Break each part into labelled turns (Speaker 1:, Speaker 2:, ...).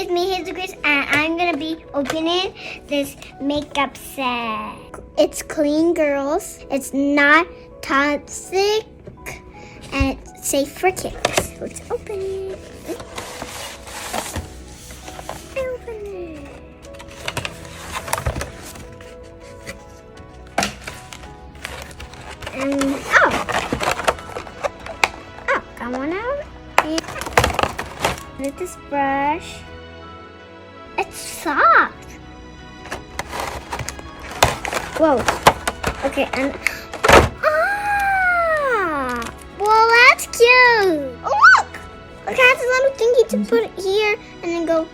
Speaker 1: it's me, Hazel Grace, and I'm gonna be opening this makeup set. It's clean, girls. It's not toxic, and it's safe for kids. Let's open it. Open it. And got one out. And with this brush, it's soft. Whoa. Okay, and well, that's cute. Oh, look! Look, it has a little thingy to put here and then go.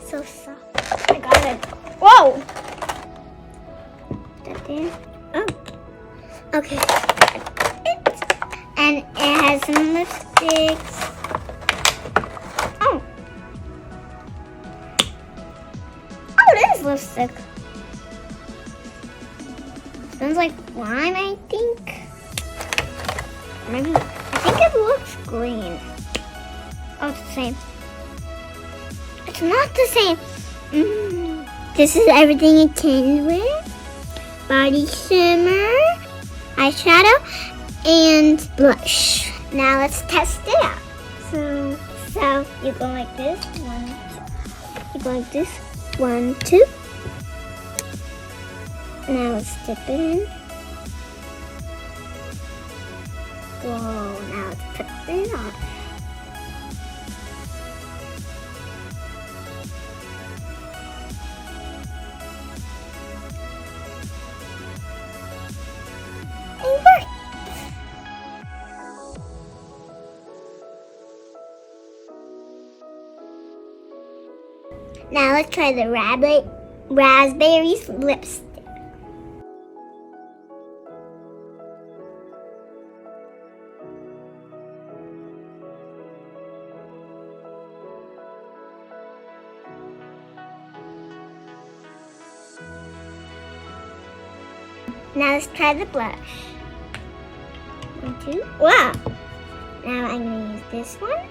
Speaker 1: So soft. I got it. Whoa! That there. Oh. Okay. And it has some lipsticks. Oh. Oh, it is lipstick. Smells like lime, I think. Maybe. I think it looks green. Oh, it's the same. It's not the same. This is everything it came with. Body shimmer, eyeshadow, and blush. Now let's test it out. So you go like this. You go like this. 1, 2. Now let's dip it in. Whoa, now let's put it on. It worked. Now let's try the raspberries lipstick. Now let's try the blush. 1, 2. Wow! Now I'm going to use this one.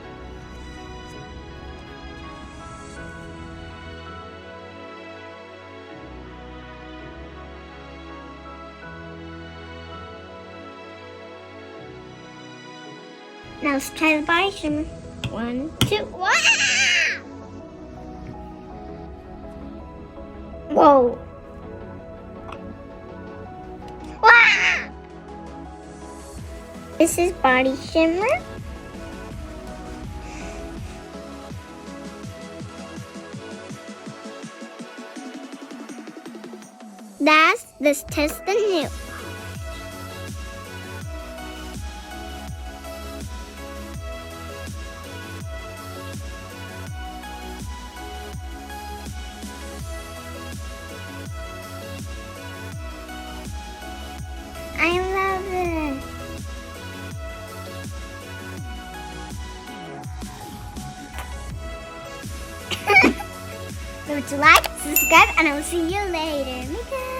Speaker 1: Now let's try the body shimmer. 1, 2. Wow! Whoa! Wow! This is body shimmer. Let's test the nail. I love it. Don't like, subscribe, and I will see you later. Bye.